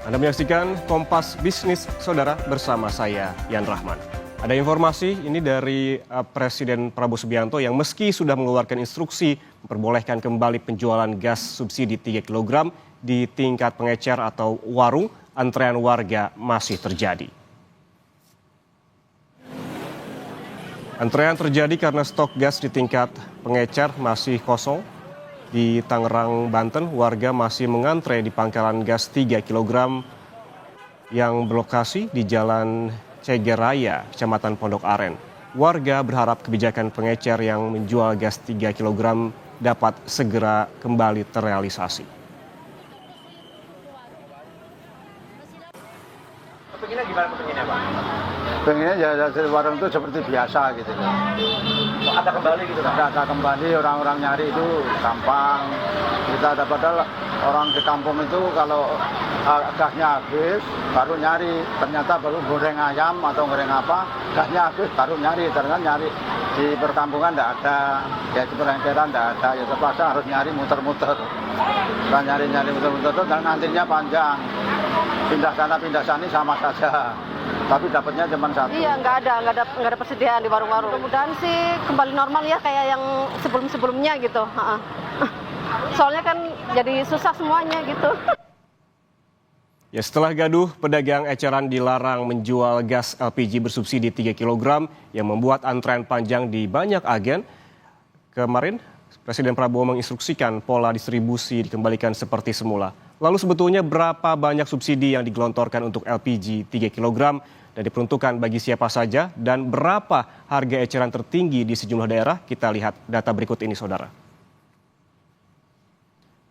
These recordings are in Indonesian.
Anda menyaksikan Kompas Bisnis Saudara bersama saya, Yan Rahman. Ada informasi ini dari Presiden Prabowo Subianto yang meski sudah mengeluarkan instruksi memperbolehkan kembali penjualan gas subsidi 3 kg di tingkat pengecer atau warung, antrean warga masih terjadi. Antrean terjadi karena stok gas di tingkat pengecer masih kosong. Di Tangerang, Banten, warga masih mengantre di pangkalan gas 3 kg yang berlokasi di Jalan Cegeraya, Kecamatan Pondok Aren. Warga berharap kebijakan pengecer yang menjual gas 3 kg dapat segera kembali terrealisasi. Pengennya gimana pengennya, Pak? Pengennya ya warung itu seperti biasa gitu loh. Ada kembali gitu, Pak? Ada kembali, orang-orang nyari itu gampang. Kita ada padahal orang di kampung itu kalau gasnya habis baru nyari, ternyata baru goreng ayam atau goreng apa, gasnya habis baru nyari, ternyata nyari di perkampungan tidak ada, ya di perengkeran tidak ada, ya terpaksa harus nyari muter-muter. Kita nyari muter-muter dan nantinya panjang, pindah sana pindah sini sama saja. Tapi dapatnya cuma satu. Iya, nggak ada persediaan di warung-warung. Mudah-mudahan sih kembali normal ya kayak yang sebelum-sebelumnya gitu. Soalnya kan jadi susah semuanya gitu. Ya, setelah gaduh, pedagang eceran dilarang menjual gas LPG bersubsidi 3 kg yang membuat antrean panjang di banyak agen. Kemarin, Presiden Prabowo menginstruksikan pola distribusi dikembalikan seperti semula. Lalu sebetulnya berapa banyak subsidi yang digelontorkan untuk LPG 3 kg dan diperuntukkan bagi siapa saja, dan berapa harga eceran tertinggi di sejumlah daerah? Kita lihat data berikut ini, saudara.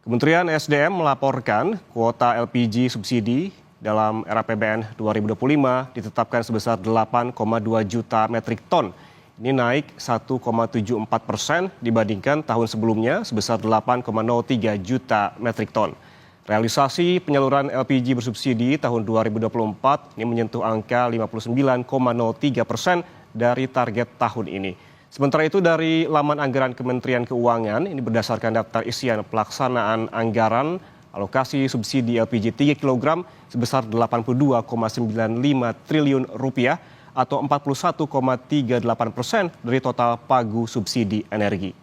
Kementerian SDM melaporkan kuota LPG subsidi dalam RAPBN 2025 ditetapkan sebesar 8,2 juta metrik ton. Ini naik 1,74% dibandingkan tahun sebelumnya sebesar 8,03 juta metrik ton. Realisasi penyaluran LPG bersubsidi tahun 2024 ini menyentuh angka 59,03% dari target tahun ini. Sementara itu dari laman anggaran Kementerian Keuangan, ini berdasarkan daftar isian pelaksanaan anggaran alokasi subsidi LPG 3 kg sebesar 82,95 triliun rupiah atau 41,38% dari total pagu subsidi energi.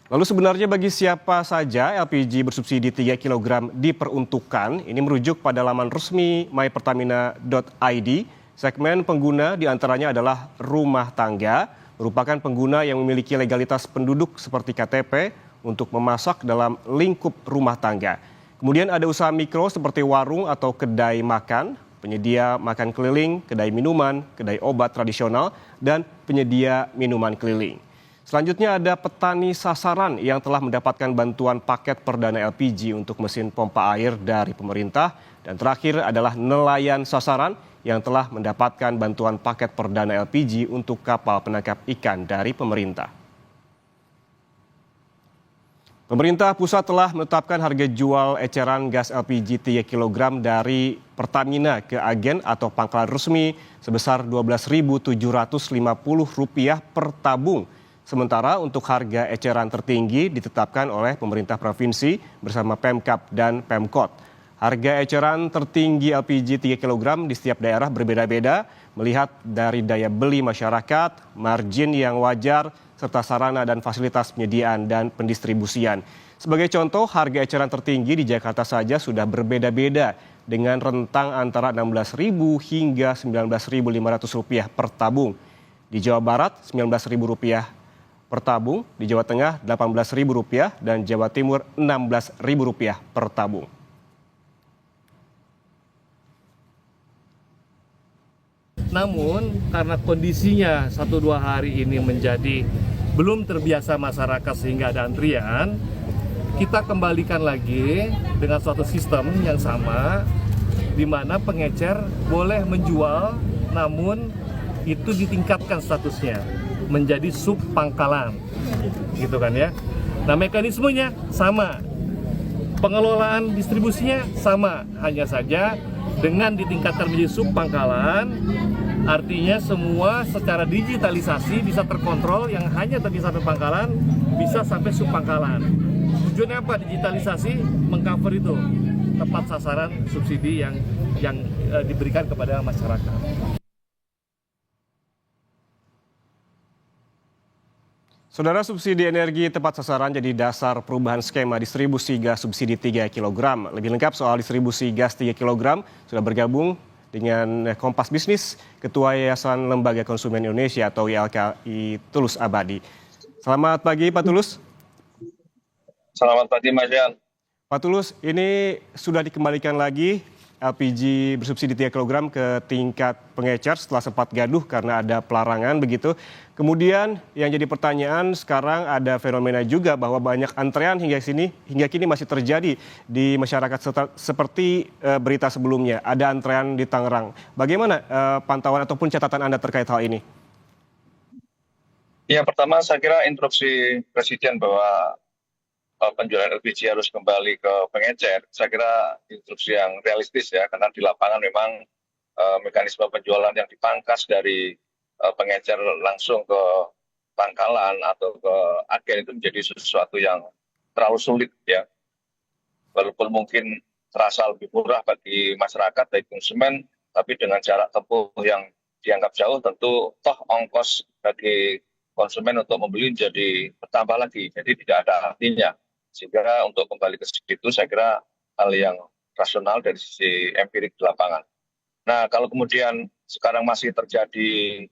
Lalu sebenarnya bagi siapa saja LPG bersubsidi 3 kg diperuntukkan? Ini merujuk pada laman resmi mypertamina.id. Segmen pengguna diantaranya adalah rumah tangga, merupakan pengguna yang memiliki legalitas penduduk seperti KTP untuk memasak dalam lingkup rumah tangga. Kemudian ada usaha mikro seperti warung atau kedai makan, penyedia makan keliling, kedai minuman, kedai obat tradisional, dan penyedia minuman keliling. Selanjutnya ada petani sasaran yang telah mendapatkan bantuan paket perdana LPG untuk mesin pompa air dari pemerintah. Dan terakhir adalah nelayan sasaran yang telah mendapatkan bantuan paket perdana LPG untuk kapal penangkap ikan dari pemerintah. Pemerintah pusat telah menetapkan harga jual eceran gas LPG 3 kg dari Pertamina ke agen atau pangkalan resmi sebesar Rp12.750 per tabung. Sementara untuk harga eceran tertinggi ditetapkan oleh pemerintah provinsi bersama Pemkab dan Pemkot. Harga eceran tertinggi LPG 3 kg di setiap daerah berbeda-beda melihat dari daya beli masyarakat, margin yang wajar, serta sarana dan fasilitas penyediaan dan pendistribusian. Sebagai contoh, harga eceran tertinggi di Jakarta saja sudah berbeda-beda dengan rentang antara Rp16.000 hingga Rp19.500 per tabung. Di Jawa Barat Rp19.000 per tabung, di Jawa Tengah Rp18.000 dan Jawa Timur Rp16.000 per tabung. Namun karena kondisinya 1-2 hari ini menjadi belum terbiasa masyarakat sehingga ada antrian, kita kembalikan lagi dengan suatu sistem yang sama di mana pengecer boleh menjual, namun itu ditingkatkan statusnya menjadi sub pangkalan, gitu kan ya. Nah, mekanismenya sama, pengelolaan distribusinya sama, hanya saja dengan ditingkatkan menjadi sub pangkalan, artinya semua secara digitalisasi bisa terkontrol, yang hanya tadi sampai pangkalan bisa sampai sub pangkalan. Tujuannya apa? Digitalisasi mengcover itu tepat sasaran subsidi yang diberikan kepada masyarakat. Saudara, subsidi energi tepat sasaran jadi dasar perubahan skema distribusi gas subsidi 3 kg. Lebih lengkap soal distribusi gas 3 kg sudah bergabung dengan Kompas Bisnis, Ketua Yayasan Lembaga Konsumen Indonesia atau YLKI Tulus Abadi. Selamat pagi Pak Tulus. Selamat pagi Mas Jan. Pak Tulus, ini sudah dikembalikan lagi LPG bersubsidi 3 kg ke tingkat pengecer setelah sempat gaduh karena ada pelarangan begitu. Kemudian yang jadi pertanyaan sekarang ada fenomena juga bahwa banyak antrean hingga kini masih terjadi di masyarakat seperti berita sebelumnya. Ada antrean di Tangerang. Bagaimana pantauan ataupun catatan Anda terkait hal ini? Ya, pertama saya kira instruksi Presiden bahwa penjualan LPG harus kembali ke pengecer, saya kira instruksi yang realistis ya, karena di lapangan memang mekanisme penjualan yang dipangkas dari pengecer langsung ke pangkalan atau ke agen itu menjadi sesuatu yang terlalu sulit ya. Walaupun mungkin terasa lebih murah bagi masyarakat, bagi konsumen, tapi dengan jarak tempuh yang dianggap jauh tentu toh ongkos bagi konsumen untuk membeli jadi bertambah lagi, jadi tidak ada artinya. Sehingga untuk kembali ke situ saya kira hal yang rasional dari sisi empirik di lapangan. Nah, kalau kemudian sekarang masih terjadi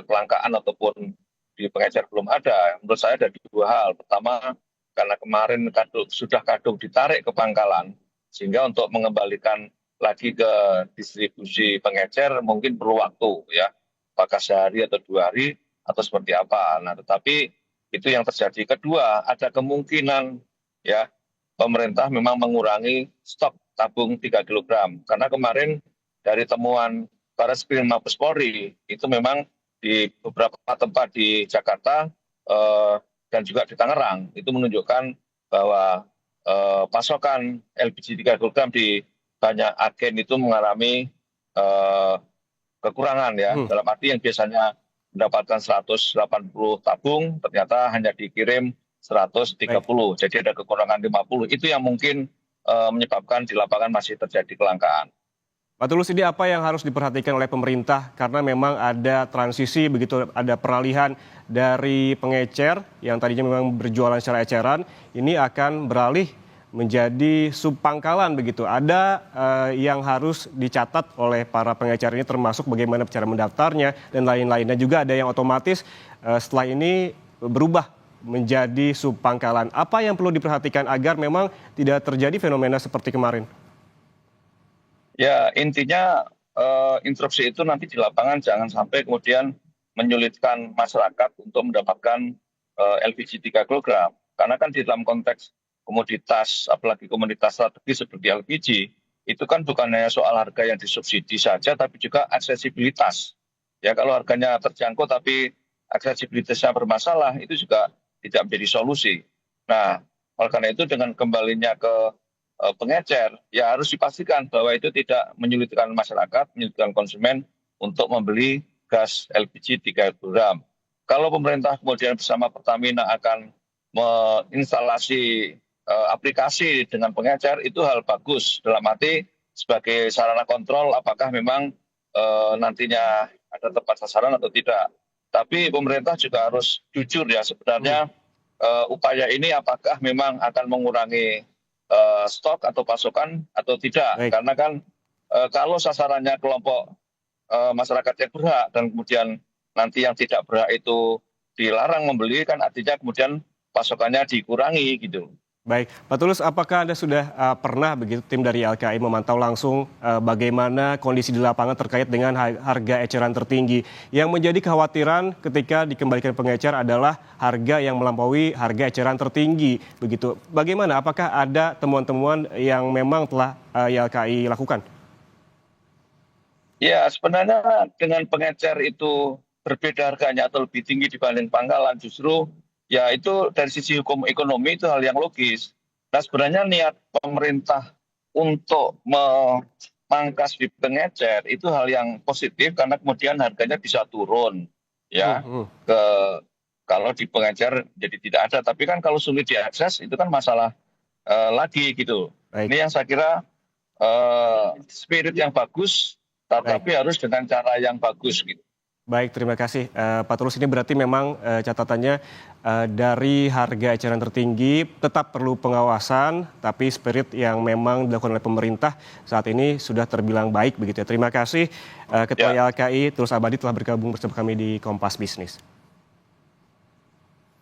kelangkaan ataupun di pengecer belum ada, menurut saya ada dua hal. Pertama, karena kemarin sudah kadung ditarik ke pangkalan, sehingga untuk mengembalikan lagi ke distribusi pengecer mungkin perlu waktu ya, apakah sehari atau 2 hari atau seperti apa. Nah, tetapi itu yang terjadi. Kedua, ada kemungkinan ya pemerintah memang mengurangi stok tabung 3 kg. Karena kemarin dari temuan Barreskrim Mabes Polri itu memang di beberapa tempat di Jakarta dan juga di Tangerang itu menunjukkan bahwa pasokan LPG 3 kg di banyak agen itu mengalami kekurangan ya. Dalam arti yang biasanya mendapatkan 180 tabung ternyata hanya dikirim 130. Jadi ada kekurangan 50. Itu yang mungkin menyebabkan di lapangan masih terjadi kelangkaan. Pak Tulus, ini apa yang harus diperhatikan oleh pemerintah karena memang ada transisi begitu, ada peralihan dari pengecer yang tadinya memang berjualan secara eceran ini akan beralih menjadi subpangkalan begitu. Ada yang harus dicatat oleh para pengecer ini termasuk bagaimana cara mendaftarnya dan lain-lain. Dan juga ada yang otomatis setelah ini berubah menjadi subpangkalan. Apa yang perlu diperhatikan agar memang tidak terjadi fenomena seperti kemarin? Ya, intinya instruksi itu nanti di lapangan jangan sampai kemudian menyulitkan masyarakat untuk mendapatkan LPG 3 kg. Karena kan di dalam konteks komoditas, apalagi komoditas strategis seperti LPG, itu kan bukan hanya soal harga yang disubsidi saja, tapi juga aksesibilitas. Ya, kalau harganya terjangkau tapi aksesibilitasnya bermasalah, itu juga tidak menjadi solusi. Nah, oleh karena itu dengan kembalinya ke pengecer, ya harus dipastikan bahwa itu tidak menyulitkan masyarakat, menyulitkan konsumen untuk membeli gas LPG 3 kg. Kalau pemerintah kemudian bersama Pertamina akan menginstalasi aplikasi dengan pengecer, itu hal bagus dalam arti sebagai sarana kontrol apakah memang nantinya ada tepat sasaran atau tidak. Tapi pemerintah juga harus jujur ya sebenarnya upaya ini apakah memang akan mengurangi stok atau pasokan atau tidak. Baik. Karena kan kalau sasarannya kelompok masyarakat yang berhak dan kemudian nanti yang tidak berhak itu dilarang membeli kan artinya kemudian pasokannya dikurangi gitu. Baik, Pak Tulus, apakah Anda sudah pernah begitu tim dari YLKI memantau langsung bagaimana kondisi di lapangan terkait dengan harga eceran tertinggi? Yang menjadi kekhawatiran ketika dikembalikan pengecer adalah harga yang melampaui harga eceran tertinggi. Begitu. Bagaimana? Apakah ada temuan-temuan yang memang telah YLKI lakukan? Ya, sebenarnya dengan pengecer itu berbeda harganya atau lebih tinggi dibanding pangkalan justru ya itu dari sisi hukum ekonomi itu hal yang logis. Nah sebenarnya niat pemerintah untuk memangkas di pengecer itu hal yang positif karena kemudian harganya bisa turun ya kalau di pengecer jadi tidak ada. Tapi kan kalau sulit diakses itu kan masalah lagi gitu. Baik. Ini yang saya kira spirit yang bagus, tetapi harus dengan cara yang bagus gitu. Baik, terima kasih Pak Tulus. Ini berarti memang catatannya dari harga eceran tertinggi tetap perlu pengawasan, tapi spirit yang memang dilakukan oleh pemerintah saat ini sudah terbilang baik begitu ya. Terima kasih Ketua YLKI Tulus Abadi telah bergabung bersama kami di Kompas Bisnis.